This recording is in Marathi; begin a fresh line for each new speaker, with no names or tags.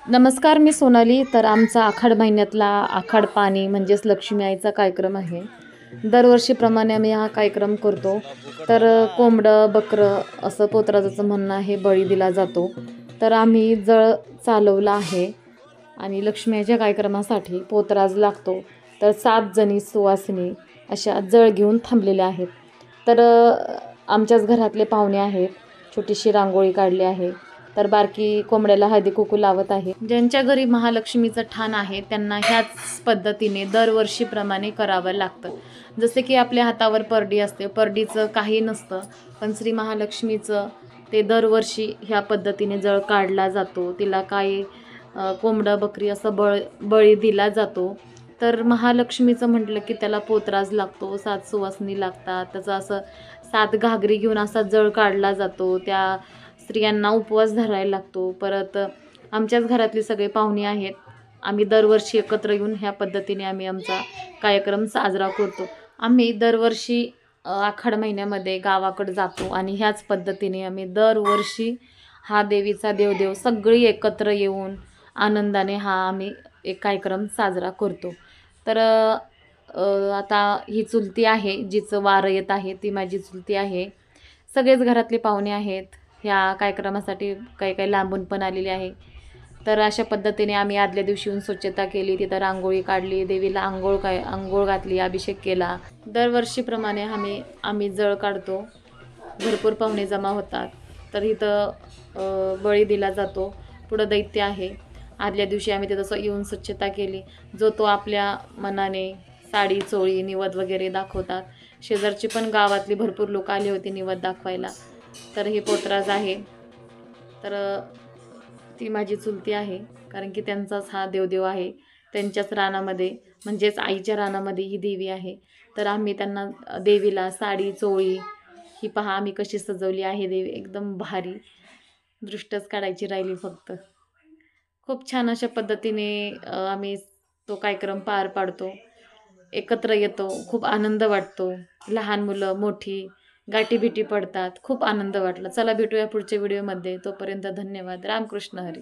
नमस्कार, मी सोनाली. तर आमचा आखाड महिन्यातला आखाड पाणी म्हणजेच लक्ष्मी आईचा कार्यक्रम आहे. दरवर्षीप्रमाणे आम्ही हा कार्यक्रम करतो. तर कोंबडं, बकरं असं पोतराजाचं म्हणणं आहे, बळी दिला जातो. तर आम्ही जळ चालवला आहे आणि लक्ष्मी आईच्या कार्यक्रमासाठी पोतराज लागतो. तर 7 जणी सुवासिनी अशा जळ घेऊन थांबलेल्या आहेत. तर आमच्याच घरातले पाहुणे आहेत. छोटीशी रांगोळी काढली आहे. तर बारकी कोंबड्याला हळदी कुंकू लावत आहे. ज्यांच्या घरी महालक्ष्मीचं ठाण आहे त्यांना ह्याच पद्धतीने दरवर्षीप्रमाणे करावं लागतं. जसे की आपल्या हातावर परडी असते, परडीचं काही नसतं, पण श्री महालक्ष्मीचं ते दरवर्षी ह्या पद्धतीने जळ काढला जातो. तिला काही कोंबडं बकरी असं बळी दिला जातो. तर महालक्ष्मीचं म्हटलं की त्याला पोतराज लागतो, 7 सुवासिनी लागतात. त्याचं असं 7 घागरी घेऊन असा जळ काढला जातो. त्या स्त्रियांना उपवास धरायला लागतो. परत आमच्याच घरातले सगळे पाहुणे आहेत. आम्ही दरवर्षी एकत्र येऊन ह्या पद्धतीने आम्ही आमचा कार्यक्रम साजरा करतो. आम्ही दरवर्षी आखाड महिन्यामध्ये गावाकडे जातो आणि ह्याच पद्धतीने आम्ही दरवर्षी हा देवीचा देवदेव सगळी एकत्र येऊन आनंदाने हा आम्ही एक कार्यक्रम साजरा करतो. तर आता ही चुलती आहे, जिचं वारं येत आहे, ती माझी चुलती आहे. सगळेच घरातले पाहुणे आहेत. ह्या कार्यक्रमासाठी काही काही लांबून पण आलेले आहे. तर अशा पद्धतीने आम्ही आदल्या दिवशी येऊन स्वच्छता केली, तिथं रांगोळी काढली, देवीला आंघोळ घातली, अभिषेक केला. दरवर्षीप्रमाणे आम्ही जळ काढतो. भरपूर पाहुणे जमा होतात. तर इथं बळी दिला जातो. पुढं दैत्य आहे. आदल्या दिवशी आम्ही तिथं येऊन स्वच्छता केली. जो तो आपल्या मनाने साडी चोळी निवद वगैरे दाखवतात. शेजारची पण गावातली भरपूर लोक आली होती निवद दाखवायला. तर हे पोतराज आहे. तर ती माझी चुलती आहे, कारण की त्यांचाच हा देवदेव आहे. त्यांच्याच रानामध्ये म्हणजेच आईच्या रानामध्ये ही देवी आहे. तर आम्ही त्यांना देवीला साडी चोळी ही पहा आम्ही कशी सजवली आहे देवी, एकदम भारी. दृष्टच काढायची राहिली फक्त. खूप छान अशा पद्धतीने आम्ही तो कार्यक्रम पार पाडतो. एकत्र येतो, खूप आनंद वाटतो. लहान मुलं मोठी गाठीभिटी पडतात. खूप आनंद वाटला. चला भेटूया पुढच्या व्हिडिओमध्ये. तोपर्यंत धन्यवाद. रामकृष्ण हरी.